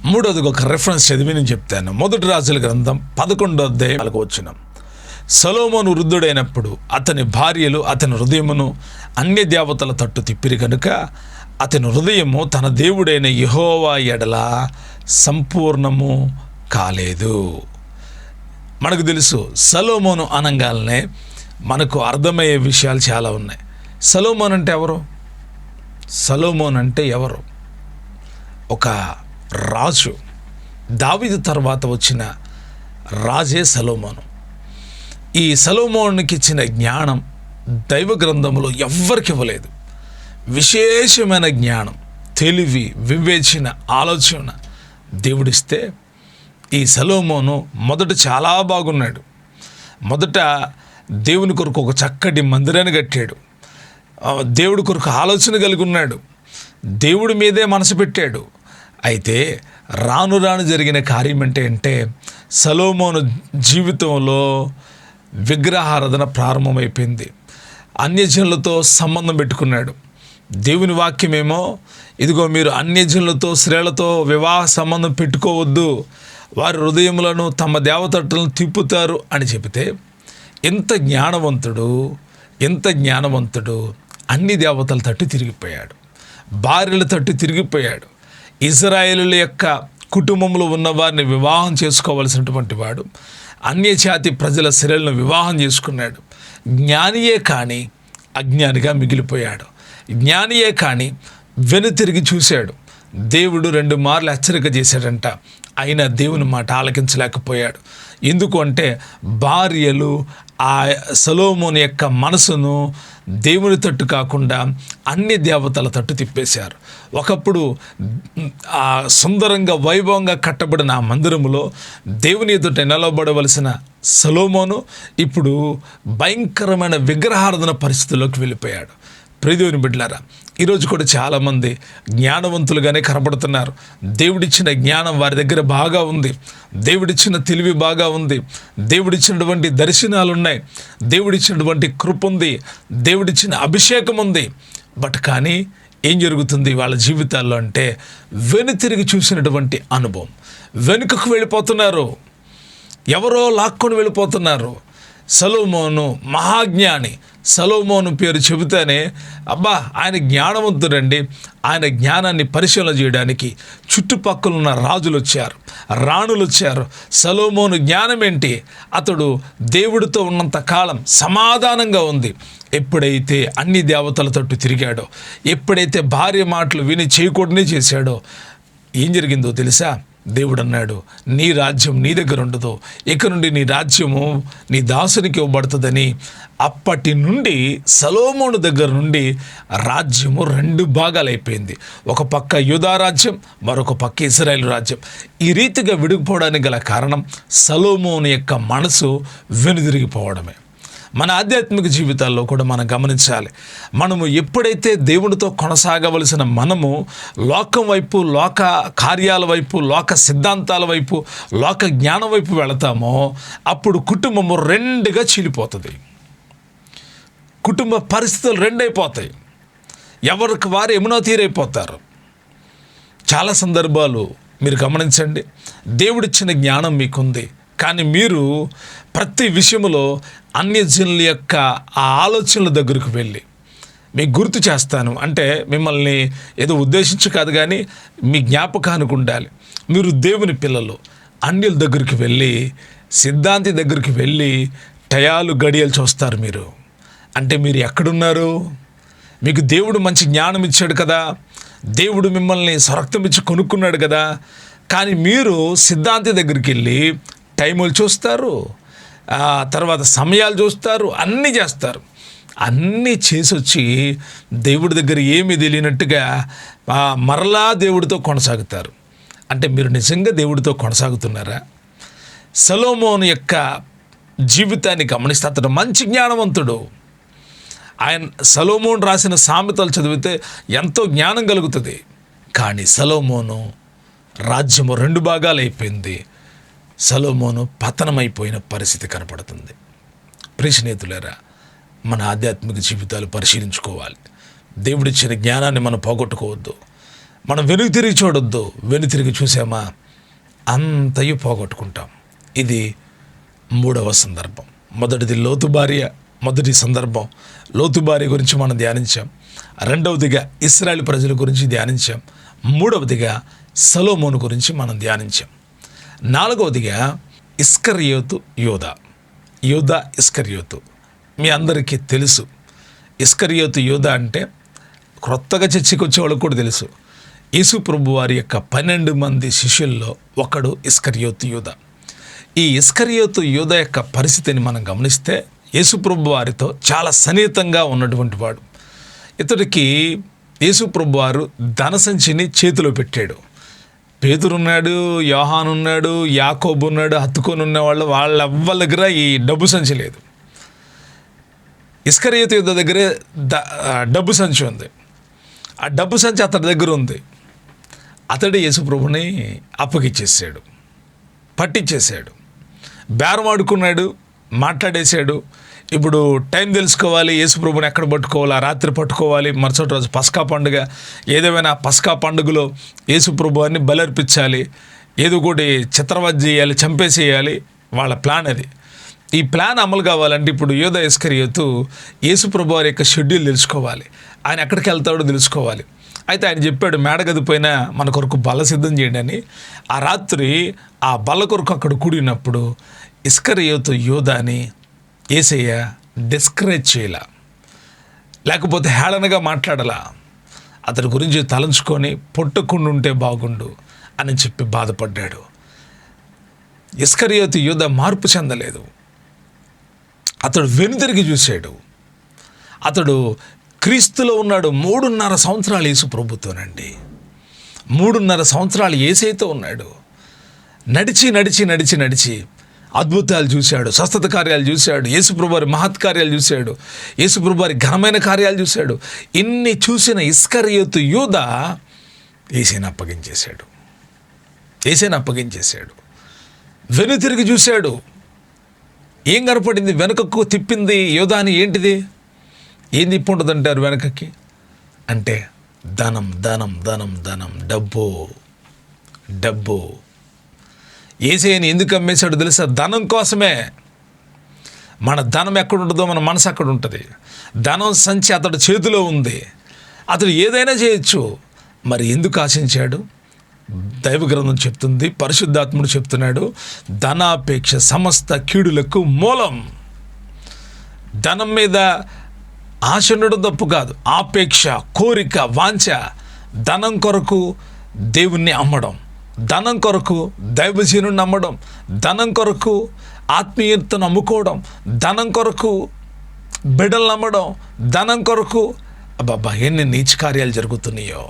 మూడోది ఒక రెఫరెన్స్ చదివి నేను చెప్తాను. మొదటి రాజుల గ్రంథం 11వ అధ్యాయం వచనం. సొలొమోను వృద్ధుడైనప్పుడు అతని భార్యలు అతని హృదయమును అన్య దేవతల తట్టు తిప్పిరి కనుక అతని హృదయము తన దేవుడైన యెహోవా ఎడల సంపూర్ణము కాలేదు. మనకు తెలుసు సొలొమోను అనగానే మనకు అర్థమయ్యే విషయాలు చాలా ఉన్నాయి. సొలొమోను అంటే ఎవరు? సొలొమోను అంటే ఎవరు? ఒక రాజు. దావీదు తర్వాత వచ్చిన రాజే సొలొమోను. ఈ సొలొమోనుకి ఇచ్చిన జ్ఞానం దైవ గ్రంథంలో ఎవ్వరికి ఇవ్వలేదు. విశేషమైన జ్ఞానం, తెలివి, వివేచన, ఆలోచన దేవుడిస్తే ఈ సొలొమోను మొదట చాలా బాగున్నాడు. మొదట దేవుని కొరకు ఒక చక్కటి మందిరాన్ని కట్టాడు. దేవుడి కొరకు ఆలోచన కలిగి ఉన్నాడు. దేవుడి మీదే మనసు పెట్టాడు. అయితే రాను రాను జరిగిన కార్యం అంటే సొలొమోను జీవితంలో విగ్రహారాధన ప్రారంభమైపోయింది. అన్యజనులతో సంబంధం పెట్టుకున్నాడు. దేవుని వాక్యమేమో ఇదిగో మీరు అన్యజనులతో స్త్రీలతో వివాహ సంబంధం పెట్టుకోవద్దు, వారి హృదయములను తమ దేవతలను తిప్పుతారు అని చెబితే ఎంత జ్ఞానవంతుడు అన్ని దేవతల తట్టు తిరిగిపోయాడు. భార్యల తట్టు తిరిగిపోయాడు. ఇశ్రాయేలుల యొక్క కుటుంబంలో ఉన్న వారిని వివాహం చేసుకోవలసినటువంటి వాడు అన్యజాతి ప్రజల స్త్రీలను వివాహం చేసుకున్నాడు. జ్ఞానియే కానీ అజ్ఞానిగా మిగిలిపోయాడు. జ్ఞానియే కానీ వెనుతిరిగి చూశాడు. దేవుడు 2 మార్లు హెచ్చరిక చేశాడంట. అయినా దేవుని మాట ఆలకించలేకపోయాడు. ఎందుకు అంటే భార్యలు ఆ సొలొమోను యొక్క మనసును దేవుని తట్టు కాకుండా అన్ని దేవతల తట్టు తిప్పేశారు. ఒకప్పుడు ఆ సుందరంగా వైభవంగా కట్టబడిన ఆ మందిరములో దేవుని ఎదుట నిలబడవలసిన సొలొమోను ఇప్పుడు భయంకరమైన విగ్రహారాధన పరిస్థితుల్లోకి వెళ్ళిపోయాడు. ప్రియదేవుని బిడ్డలారా, ఈరోజు కూడా చాలామంది జ్ఞానవంతులుగానే కనబడుతున్నారు. దేవుడిచ్చిన జ్ఞానం వారి దగ్గర బాగా ఉంది. దేవుడిచ్చిన తెలివి బాగా ఉంది. దేవుడిచ్చినటువంటి దర్శనాలు ఉన్నాయి. దేవుడిచ్చినటువంటి కృప ఉంది. దేవుడిచ్చిన అభిషేకం ఉంది. బట్ కానీ ఏం జరుగుతుంది వాళ్ళ జీవితాల్లో అంటే వెనుతిరిగి చూసినటువంటి అనుభవం. వెనుకకు వెళ్ళిపోతున్నారు. ఎవరో లాక్కొని వెళ్ళిపోతున్నారు. సొలొమోను మహాజ్ఞాని. సొలొమోను పేరు చెబితేనే అబ్బా ఆయన జ్ఞానవంతుడండి. ఆయన జ్ఞానాన్ని పరిశీలన చేయడానికి చుట్టుపక్కల ఉన్న రాజులు వచ్చారు, రాణులు వచ్చారు. సొలొమోను జ్ఞానం ఏంటి? అతడు దేవుడితో ఉన్నంత కాలం సమాధానంగా ఉంది. ఎప్పుడైతే అన్ని దేవతల తట్టు తిరిగాడో, ఎప్పుడైతే భార్య మాటలు విని చేయకూడనే చేశాడో ఏం జరిగిందో తెలుసా? దేవుడు అన్నాడు, నీ రాజ్యం నీ దగ్గర ఉండదు, ఇక నుండి నీ రాజ్యము నీ దాసునికి ఇవ్వబడుతుందని. అప్పటి నుండి సొలొమోను దగ్గర నుండి రాజ్యము 2 భాగాలైపోయింది. ఒక పక్క యూదా రాజ్యం, మరొక పక్క ఇశ్రాయేలు రాజ్యం. ఈ రీతిగా విడిపోవడానికి గల కారణం సొలొమోను యొక్క మనసు వెనుదిరిగిపోవడమే. మన ఆధ్యాత్మిక జీవితాల్లో కూడా మనం గమనించాలి. మనము ఎప్పుడైతే దేవునితో కొనసాగవలసిన మనము లోకం వైపు, లోక కార్యాల వైపు, లోక సిద్ధాంతాల వైపు, లోక జ్ఞానం వైపు వెళతామో అప్పుడు కుటుంబము 2గా చీలిపోతుంది. కుటుంబ పరిస్థితులు 2 అయిపోతాయి. ఎవరికి వారు ఎమునో తీరైపోతారు. చాలా సందర్భాలు మీరు గమనించండి. దేవుడిచ్చిన జ్ఞానం మీకుంది, కానీ మీరు ప్రతి విషయంలో అన్యజనుల యొక్క ఆ ఆలోచనల దగ్గరకు వెళ్ళి మీకు గుర్తు చేస్తాను అంటే మిమ్మల్ని ఏదో ఉద్దేశించి కాదు, కానీ మీ జ్ఞాపకానికి ఉండాలి. మీరు దేవుని పిల్లలు అన్యుల దగ్గరికి వెళ్ళి, సిద్ధాంతి దగ్గరికి వెళ్ళి టయాలు గడియలు చూస్తారు. మీరు అంటే మీరు ఎక్కడున్నారు? మీకు దేవుడు మంచి జ్ఞానం ఇచ్చాడు కదా, దేవుడు మిమ్మల్ని స్వరక్తం ఇచ్చి కొనుక్కున్నాడు కదా, కానీ మీరు సిద్ధాంతి దగ్గరికి వెళ్ళి టైములు చూస్తారు, తర్వాత సమయాలు చూస్తారు, అన్నీ చేస్తారు. అన్నీ చేసి వచ్చి దేవుడి దగ్గర ఏమీ తెలియనట్టుగా మరలా దేవుడితో కొనసాగుతారు. అంటే మీరు నిజంగా దేవుడితో కొనసాగుతున్నారా? సొలొమోను యొక్క జీవితాన్ని గమనిస్తే అతడు మంచి జ్ఞానవంతుడు. ఆయన సొలొమోను రాసిన సామెతలు చదివితే ఎంతో జ్ఞానం కలుగుతుంది. కానీ సొలొమోను రాజ్యము 2 భాగాలు అయిపోయింది. సొలొమోను పతనమైపోయిన పరిస్థితి కనపడుతుంది. ప్రియ స్నేహితులారా, మన ఆధ్యాత్మిక జీవితాలు పరిశీలించుకోవాలి. దేవుడిచ్చిన జ్ఞానాన్ని మనం పోగొట్టుకోవద్దు. మనం వెనుక తిరిగి చూడొద్దు. వెనుక తిరిగి చూసామా అంతయు పోగొట్టుకుంటాం. ఇది మూడవ సందర్భం. మొదటిది లోతు భార్య, మొదటి సందర్భం లోతు భార్య గురించి మనం ధ్యానించాం. రెండవదిగా ఇశ్రాయేలు ప్రజల గురించి ధ్యానించాం. మూడవదిగా సొలొమోను గురించి మనం ధ్యానించాం. నాలుగవదిగా ఇస్కరియోతు యూదా ఇస్కరియోతు. మీ అందరికీ తెలుసు ఇస్కరియోతు యూదా అంటే క్రొత్తగా చర్చికి వచ్చేవాళ్ళకు కూడా తెలుసు. యేసు ప్రభు వారి యొక్క 12 మంది శిష్యుల్లో ఒకడు ఇస్కరియోతు యూదా. ఈ ఇస్కరియోతు యూదా యొక్క పరిస్థితిని మనం గమనిస్తే యేసు ప్రభు వారితో చాలా సన్నిహితంగా ఉన్నటువంటి వాడు. ఇతడికి యేసు ప్రభు వారు ధనసంచిని చేతిలో పెట్టాడు. పేతురున్నాడు, యోహాను ఉన్నాడు, యాకోబు ఉన్నాడు, హత్తుకొని ఉన్నవాళ్ళు, వాళ్ళెవ్వరి దగ్గర ఈ డబ్బు సంచి లేదు. ఇస్కరియోతు యూదా దగ్గరే డబ్బు సంచి ఉంది. ఆ డబ్బు సంచి అతడి దగ్గర ఉంది. అతడు యేసు ప్రభుని అప్పగిచ్చేసాడు, పట్టించేశాడు, బేరం ఆడుకున్నాడు, మాట్లాడేశాడు. ఇప్పుడు టైం తెలుసుకోవాలి, యేసు ప్రభుని ఎక్కడ పట్టుకోవాలి, ఆ రాత్రి పట్టుకోవాలి, మరుసటి రోజు పస్కా పండుగ, ఏదేమైనా పస్కా పండుగలో యేసు ప్రభువాన్ని బలర్పించాలి, ఏదో ఒకటి చిత్రవధ చేయాలి, చంపేసేయాలి. వాళ్ళ ప్లాన్ అది. ఈ ప్లాన్ అమలు కావాలంటే ఇప్పుడు యూదా ఇస్కరియోతు యేసు ప్రభు వారి యొక్క షెడ్యూల్ తెలుసుకోవాలి, ఆయన ఎక్కడికి వెళ్తాడో తెలుసుకోవాలి. అయితే ఆయన చెప్పాడు, మేడగది పైన మన కొరకు బల్ల సిద్ధం చేయండి అని. ఆ రాత్రి ఆ బల్ల కొరకు అక్కడ కూడినప్పుడు ఇస్కరియోతు యూదాని యేసయ్య డిస్కరేజ్ చేయలా, లేకపోతే హేళనగా మాట్లాడలా. అతడి గురించి తలంచుకొని పొట్టకుండా ఉంటే బాగుండు అని చెప్పి బాధపడ్డాడు. ఇస్కరియోతు యూదా మార్పు చెందలేదు. అతడు వెనుతిరిగి చూశాడు. అతడు క్రీస్తులో ఉన్నాడు. 3.5 సంవత్సరాలు యేసు ప్రభుతోనండి. 3.5 సంవత్సరాలు యేసయ్యతో ఉన్నాడు. నడిచి నడిచి నడిచి నడిచి అద్భుతాలు చూశాడు, స్వస్థత కార్యాలు చూశాడు, యేసు ప్రభు వారి మహత్కార్యాలు చూశాడు, యేసు ప్రభు వారి ఘనమైన కార్యాలు చూశాడు. ఇన్ని చూసిన ఇస్కరియోతు యూదా యేసయ్యను అప్పగించేశాడు. వెనుతిరిగి చూశాడు. ఏం కనపడింది? వెనుకకు తిప్పింది యూదాని. ఏంటిది? ఏం తిప్పి ఉంటుందంటారు వెనకకి? అంటే ధనం, ధనం, ధనం, ధనం, డబ్బు. యేసయ్యని ఎందుకు అమ్మేశాడు తెలుసా? ధనం కోసమే. మన ధనం ఎక్కడ ఉంటుందో మన మనసు అక్కడ ఉంటుంది. ధనం సంచి అతడు చేతిలో ఉంది. అతడు ఏదైనా చేయొచ్చు. మరి ఎందుకు ఆశించాడు? దైవ గ్రంథం చెప్తుంది, పరిశుద్ధాత్ముడు చెప్తున్నాడు, ధనాపేక్ష సమస్త కీడులకు మూలం. ధనం మీద ఆశ ఉండడం తప్పు కాదు. ఆపేక్ష, కోరిక, వాంఛ. ధనం కొరకు దేవుణ్ణి అమ్మడం, ధనం కొరకు దైవజనుడిని అమ్మడం, ధనం కొరకు ఆత్మీయతను అమ్ముకోవడం, ధనం కొరకు బిడ్డలను అమ్మడం, ధనం కొరకు అబ్బాబ్బా ఎన్ని నీచ కార్యాలు జరుగుతున్నాయో.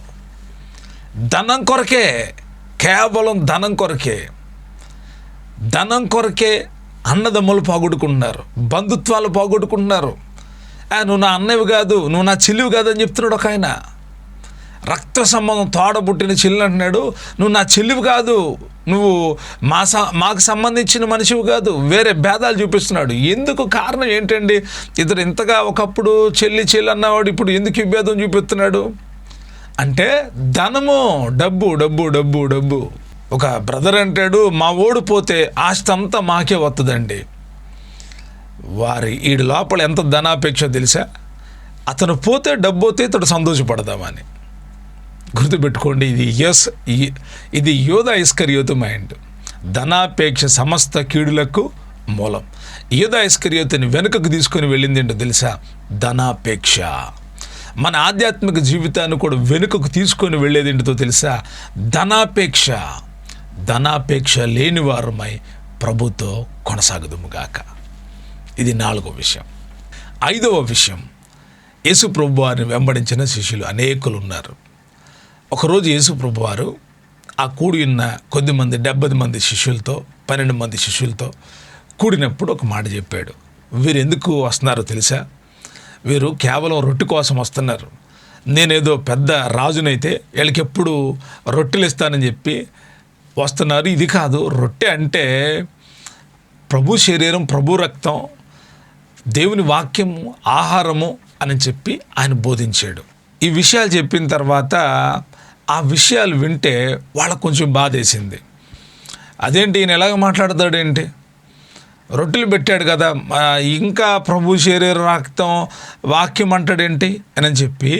ధనం కొరకే, కేవలం ధనం కొరకే. ధనం కొరకే అన్నదమ్ములు పోగొట్టుకుంటున్నారు, బంధుత్వాలు పోగొట్టుకుంటున్నారు. నువ్వు నా అన్నవి కాదు, నువ్వు నా చెల్లివి కాదు అని చెప్తున్నాడు ఒక ఆయన. రక్త సంబంధం తోడబుట్టిన చెల్లి అంటున్నాడు, నువ్వు నా చెల్లివి కాదు, నువ్వు మాకు సంబంధించిన మనిషివి కాదు, వేరే భేదాలు చూపిస్తున్నాడు. ఎందుకు? కారణం ఏంటండి? ఇతడు ఇంతగా ఒకప్పుడు చెల్లి అన్నవాడు ఇప్పుడు ఎందుకు ఈ భేదం చూపిస్తున్నాడు అంటే ధనము, డబ్బు. ఒక బ్రదర్ అంటాడు, మా ఓడి పోతే ఆస్తి అంతా మాకే వస్తుందండి. ఈడి లోపల ఎంత ధనాపేక్ష తెలుసా? అతను పోతే డబ్బు పోతే ఇతడు సంతోషపడదామని. గుర్తుపెట్టుకోండి, ఇది యూదా ఇస్కరియోతు మైండ్. ధనాపేక్ష సమస్త కీడులకు మూలం. యూదా ఇస్కరియోతుని వెనుకకు తీసుకొని వెళ్ళింది ఏంటో తెలుసా? ధనాపేక్ష. మన ఆధ్యాత్మిక జీవితాన్ని కూడా వెనుకకు తీసుకొని వెళ్ళేది ఏంటో తెలుసా? ధనాపేక్ష లేని వారమై ప్రభుతో కొనసాగుదుముగాక. ఇది 4వ విషయం. 5వ విషయం, యేసు ప్రభు వారిని వెంబడించిన శిష్యులు అనేకులు ఉన్నారు. ఒకరోజు యేసు ప్రభు వారు ఆ కూడి ఉన్న 70 మంది శిష్యులతో, 12 మంది శిష్యులతో కూడినప్పుడు ఒక మాట చెప్పాడు. వీరు ఎందుకు వస్తున్నారో తెలుసా? వీరు కేవలం రొట్టె కోసం వస్తున్నారు. నేనేదో పెద్ద రాజునైతే వీళ్ళకి ఎప్పుడు రొట్టెలు ఇస్తానని చెప్పి వస్తున్నారు. ఇది కాదు. రొట్టె అంటే ప్రభు శరీరం, ప్రభు రక్తం, దేవుని వాక్యము, ఆహారము అని చెప్పి ఆయన బోధించాడు. ఈ విషయాలు చెప్పిన తర్వాత ఆ విషయాలు వింటే వాళ్ళకు కొంచెం బాధేసింది. అదేంటి ఈయన ఎలాగ మాట్లాడతాడేంటి, రొట్టెలు పెట్టాడు కదా, ఇంకా ప్రభు శరీర రక్తం వాక్యం అంటాడేంటి అని చెప్పి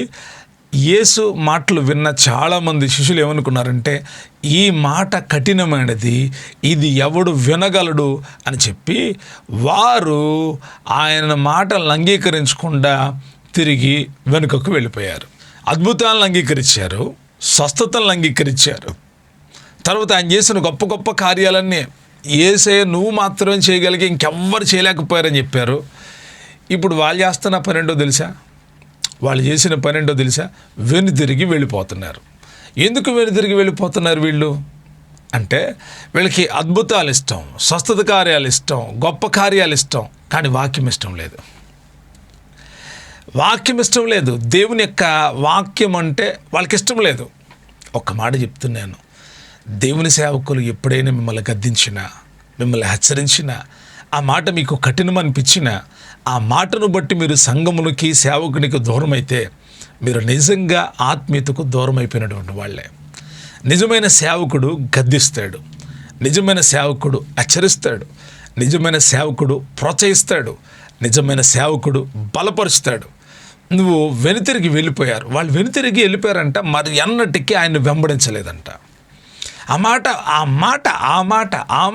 యేసు మాటలు విన్న చాలామంది శిష్యులు ఏమనుకున్నారంటే, ఈ మాట కఠినమైనది, ఇది ఎవడు వినగలడు అని చెప్పి వారు ఆయన మాటలను అంగీకరించకుండా తిరిగి వెనుకకు వెళ్ళిపోయారు. అద్భుతాలను అంగీకరించారు, స్వస్థతలను అంగీకరించారు, తర్వాత ఆయన చేసిన గొప్ప గొప్ప కార్యాలన్నీ యేసయ్య నువ్వు మాత్రమే చేయగలిగి ఇంకెవ్వరు చేయలేకపోయారని చెప్పారు. ఇప్పుడు వాళ్ళు చేస్తున్న పని ఏంటో తెలుసా, వాళ్ళు చేసిన పని ఏంటో తెలుసా, వెనుతిరిగి వెళ్ళిపోతున్నారు. ఎందుకు వెనుతిరిగి వెళ్ళిపోతున్నారు వీళ్ళు అంటే, వీళ్ళకి అద్భుతాలు ఇష్టం, స్వస్థత కార్యాలు ఇష్టం, గొప్ప కార్యాలు ఇష్టం, కానీ వాక్యం ఇష్టం లేదు. వాక్యం ఇష్టం లేదు. దేవుని యొక్క వాక్యం అంటే వాళ్ళకి ఇష్టం లేదు. ఒక్క మాట చెప్తున్నాను, దేవుని సేవకులు ఎప్పుడైనా మిమ్మల్ని గద్దించినా, మిమ్మల్ని హెచ్చరించినా, ఆ మాట మీకు కఠినం అనిపించినా, ఆ మాటను బట్టి మీరు సంఘమునికి సేవకునికి దూరం అయితే మీరు నిజంగా ఆత్మీయతకు దూరం అయిపోయినటువంటి వాళ్ళే. నిజమైన సేవకుడు గద్దిస్తాడు, నిజమైన సేవకుడు హెచ్చరిస్తాడు, నిజమైన సేవకుడు ప్రోత్సహిస్తాడు, నిజమైన సేవకుడు బలపరుస్తాడు. నువ్వు వెనుతిరిగి వెళ్ళిపోయారు, వాళ్ళు వెనుతిరిగి వెళ్ళిపోయారంట, మరి ఎన్నటికీ ఆయన వెంబడించలేదంట. ఆ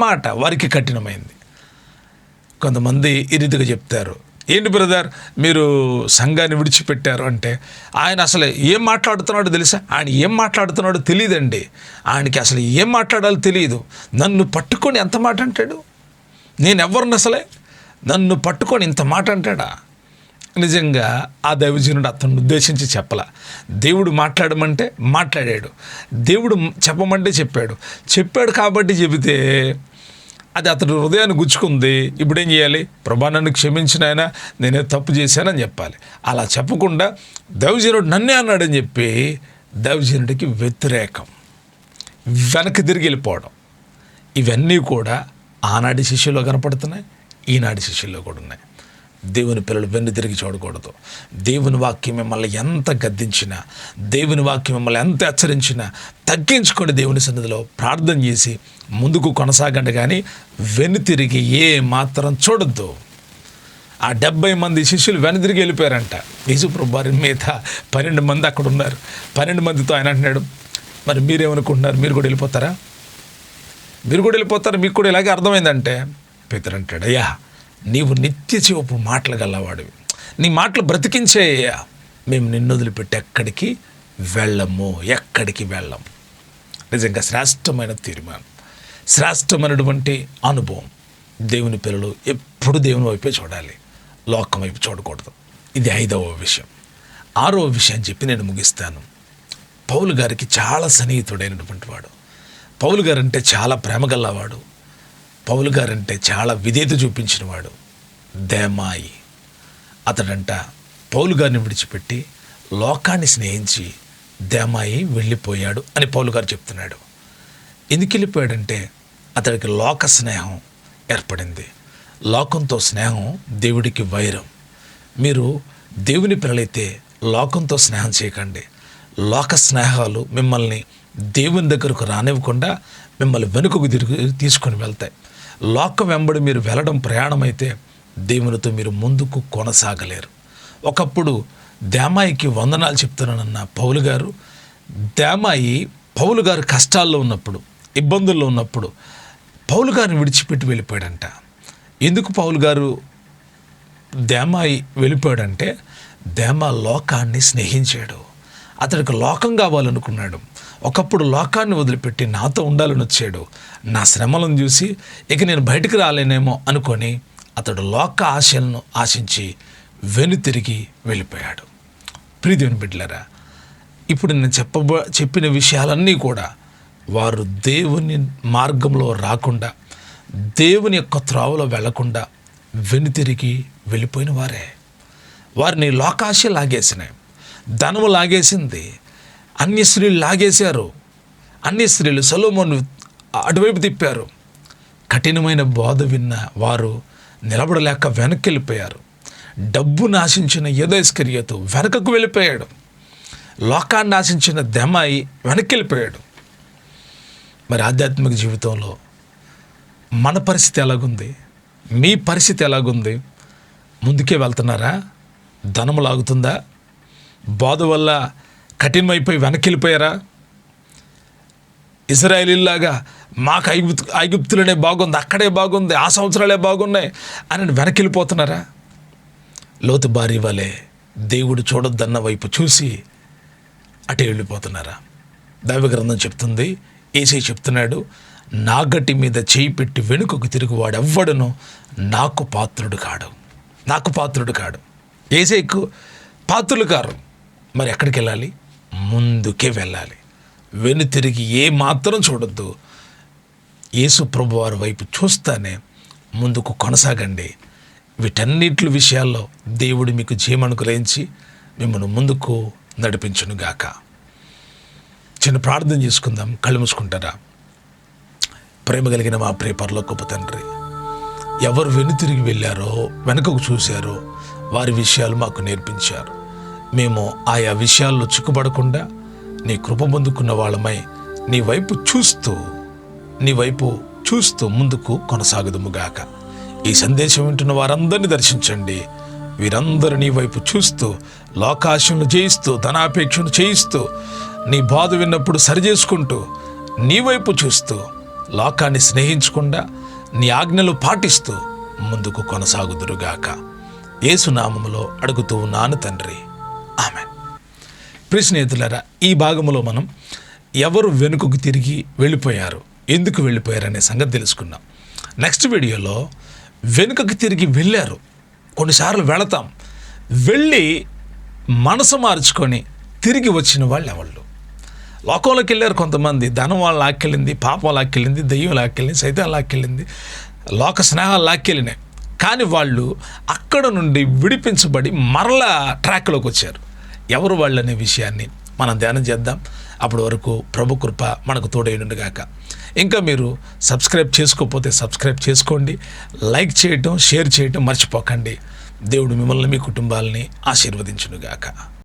మాట వారికి కఠినమైంది. కొంతమంది ఈ రీతిగా చెప్తారు, ఏంటి బ్రదర్ మీరు సంఘాన్ని విడిచిపెట్టారు అంటే, ఆయన అసలు ఏం మాట్లాడుతున్నాడో తెలుసా, ఆయన ఏం మాట్లాడుతున్నాడో తెలియదండి, ఆయనకి అసలు ఏం మాట్లాడాలో తెలియదు, నన్ను పట్టుకొని ఎంత మాట అంటాడు, నేను ఎవరిని అసలే నన్ను పట్టుకొని ఇంత మాట అంటాడా. నిజంగా ఆ దైవజనుడు అతన్ని ఉద్దేశించి చెప్పలా. దేవుడు మాట్లాడమంటే మాట్లాడాడు, దేవుడు చెప్పమంటే చెప్పాడు కాబట్టి చెబితే అది అతడు హృదయాన్ని గుచ్చుకుంది. ఇప్పుడు ఏం చేయాలి, ప్రభా నన్ను క్షమించిన ఆయన, నేనే తప్పు చేశానని చెప్పాలి. అలా చెప్పకుండా దైవజనుడు నన్నే అన్నాడని చెప్పి దైవజనుడికి వ్యతిరేకం, వెనక్కి తిరిగి వెళ్ళిపోవడం, ఇవన్నీ కూడా ఆనాటి శిష్యుల్లో కనపడుతున్నాయి, ఈనాటి శిష్యుల్లో కూడా ఉన్నాయి. దేవుని పిల్లలు వెన్ను తిరిగి చూడకూడదు. దేవుని వాక్యం మిమ్మల్ని ఎంత గద్దించినా, దేవుని వాక్యం మిమ్మల్ని ఎంత హెచ్చరించినా తగ్గించుకొని దేవుని సన్నిధిలో ప్రార్థన చేసి ముందుకు కొనసాగండి, కానీ వెన్ను తిరిగి ఏ మాత్రం చూడొద్దు. ఆ 70 మంది శిష్యులు వెనుదిరిగి వెళ్ళిపోయారంట. యేసుప్రభు వారి మీద 12 మంది అక్కడ ఉన్నారు. 12 మందితో ఆయన అంటున్నాడు, మరి మీరేమనుకుంటున్నారు, మీరు కూడా వెళ్ళిపోతారా, మీకు కూడా ఇలాగే అర్థమైందంటే పేతురు అంటాడు, అయ్యా నీవు నిత్య జీవపు మాటలు గల్లవాడివి, నీ మాటలు బ్రతికించేయ్యా, మేము నిన్ను వదిలిపెట్టి ఎక్కడికి వెళ్ళము. నిజంగా శ్రేష్టమైన తీర్మానం, శ్రేష్టమైనటువంటి అనుభవం. దేవుని పిల్లలు ఎప్పుడు దేవుని వైపే చూడాలి, లోకం వైపు చూడకూడదు. ఇది 5వ విషయం. 6వ విషయం చెప్పి నేను ముగిస్తాను. పౌలు గారికి చాలా సన్నిహితుడైనటువంటి వాడు, పౌలు గారంటే చాలా ప్రేమ గల్లవాడు, పౌలు గారంటే చాలా విధేయత చూపించినవాడు దేమాయి. అతడంట పౌలు గారిని విడిచిపెట్టి లోకాన్ని స్నేహించి దేమాయి వెళ్ళిపోయాడు అని పౌలు గారు చెప్తున్నాడు. ఎందుకు వెళ్ళిపోయాడంటే అతడికి లోక స్నేహం ఏర్పడింది. లోకంతో స్నేహం దేవుడికి వైరం. మీరు దేవుని పిల్లలైతే లోకంతో స్నేహం చేయకండి. లోక స్నేహాలు మిమ్మల్ని దేవుని దగ్గరకు రానివ్వకుండా మిమ్మల్ని వెనుకకు తీసుకొని వెళ్తాయి. లోకం వెంబడి మీరు వెళ్ళడం ప్రయాణమైతే దేవునితో మీరు ముందుకు కొనసాగలేరు. ఒకప్పుడు దేమాయికి వందనాలు చెప్తున్నానన్న పౌలు గారు, దేమాయి పౌలు గారు కష్టాల్లో ఉన్నప్పుడు, ఇబ్బందుల్లో ఉన్నప్పుడు పౌలు గారిని విడిచిపెట్టి వెళ్ళిపోయాడంట. ఎందుకు పౌలు గారు దేమాయి వెళ్ళిపోయాడంటే, దేమా లోకాన్ని స్నేహించాడు, అతడికి లోకం కావాలనుకున్నాడు. ఒకప్పుడు లోకాన్ని వదిలిపెట్టి నాతో ఉండాలని వచ్చాడు. నా శ్రమలను చూసి ఇక నేను బయటికి రాలేనేమో అనుకొని అతడు లోక ఆశలను ఆశించి వెనుతిరిగి వెళ్ళిపోయాడు. ప్రియదేవుని బిడ్డలారా, ఇప్పుడు నేను చెప్పిన విషయాలన్నీ కూడా వారు దేవుని మార్గంలో రాకుండా, దేవుని యొక్క త్రోవలో వెళ్లకుండా వెనుతిరిగి వెళ్ళిపోయిన వారే. వారిని లోకాశ లాగేసినాయి, ధనము లాగేసింది, అన్య స్త్రీలు లాగేశారు, అన్య స్త్రీలు సొలొమోను అటువైపు తిప్పారు. కఠినమైన బోధ విన్న వారు నిలబడలేక వెనక్కి వెళ్ళిపోయారు. డబ్బు నాశించిన యూదా ఇస్కరియోతు వెనకకు వెళ్ళిపోయాడు. లోకాన్ని ఆశించిన దెమాయి వెనక్కి వెళ్ళిపోయాడు. మరి ఆధ్యాత్మిక జీవితంలో మన పరిస్థితి ఎలాగుంది? మీ పరిస్థితి ఎలాగుంది? ముందుకే వెళ్తున్నారా? ధనము లాగుతుందా? బాధ వల్ల కఠినమైపోయి వెనక్కి వెళ్ళిపోయారా? ఇశ్రాయేలీలాగా మాకు ఐగుప్తులనే బాగుంది, అక్కడే బాగుంది, ఆ సంవత్సరాలే బాగున్నాయి అని వెనక్కి వెళ్ళిపోతున్నారా? లోతు భార్య వలె దేవుడు చూడొద్దన్న వైపు చూసి అటే వెళ్ళిపోతున్నారా? దైవగ్రంథం చెప్తుంది, యేసయ్య చెప్తున్నాడు, నా గట్టి మీద చేయి పెట్టి వెనుకకు తిరిగి వాడెవ్వడను నాకు పాత్రుడు కాడు, నాకు పాత్రుడు కాడు. యేసయ్యకు పాత్రులు కారు. మరి ఎక్కడికి వెళ్ళాలి? ముందుకే వెళ్ళాలి. వెనుతిరిగి ఏ మాత్రం చూడొద్దు. యేసు ప్రభు వారి వైపు చూస్తానే ముందుకు కొనసాగండి. వీటన్నిటి విషయాల్లో దేవుడు మీకు జయమనుగ్రహించి మిమ్మల్ని ముందుకు నడిపించునుగాక. చిన్న ప్రార్థన చేసుకుందాం. కళ్ళు మూసుకుంటారా? ప్రేమ కలిగిన మా ప్రియ పరలోకపు తండ్రి, ఎవరు వెనుతిరిగి వెళ్ళారో, వెనుకకు చూశారో వారి విషయాలు మాకు నేర్పించారు. మేము ఆయా విషయాల్లో చిక్కుపడకుండా నీ కృప పొందుకున్న వాళ్ళమై నీ వైపు చూస్తూ ముందుకు కొనసాగుదుముగాక. ఈ సందేశం వింటున్న వారందరినీ దర్శించండి. వీరందరూ నీ వైపు చూస్తూ, లోకాశను జయిస్తూ, ధనాపేక్షను చేయిస్తూ, నీ బాధ విన్నప్పుడు సరిచేసుకుంటూ, నీ వైపు చూస్తూ, లోకాన్ని స్నేహించకుండా నీ ఆజ్ఞలు పాటిస్తూ ముందుకు కొనసాగుదురుగాక. యేసు నామములో అడుగుతూ ఉన్నాను తండ్రి, ఆమేన్. ప్రియ స్నేహితులారా, ఈ భాగంలో మనం ఎవరు వెనుకకు తిరిగి వెళ్ళిపోయారు, ఎందుకు వెళ్ళిపోయారు అనే సంగతి తెలుసుకున్నాం. నెక్స్ట్ వీడియోలో వెనుకకు తిరిగి వెళ్ళారు, కొన్నిసార్లు వెళతాం, వెళ్ళి మనసు మార్చుకొని తిరిగి వచ్చిన వాళ్ళు ఎవళ్ళు? లోకంలోకి వెళ్ళారు కొంతమంది. ధనం వాళ్ళు లాక్కెళ్ళింది, పాపం లాక్కెళ్ళింది, దెయ్యం లాక్కెళ్ళింది, సైతాన్ లాక్కెళ్ళింది, లోక స్నేహాలు లాక్కెళ్ళినాయి. కానీ వాళ్ళు అక్కడ నుండి విడిపించబడి మరలా ట్రాక్లోకి వచ్చారు. ఎవరు వాళ్ళు అనే విషయాన్ని మనం ధ్యానం చేద్దాం. అప్పటి వరకు ప్రభు కృప మనకు తోడైండుగాక. ఇంకా మీరు సబ్స్క్రైబ్ చేసుకోకపోతే సబ్స్క్రైబ్ చేసుకోండి. లైక్ చేయటం, షేర్ చేయటం మర్చిపోకండి. దేవుడు మిమ్మల్ని, మీ కుటుంబాలని ఆశీర్వదించునుగాక.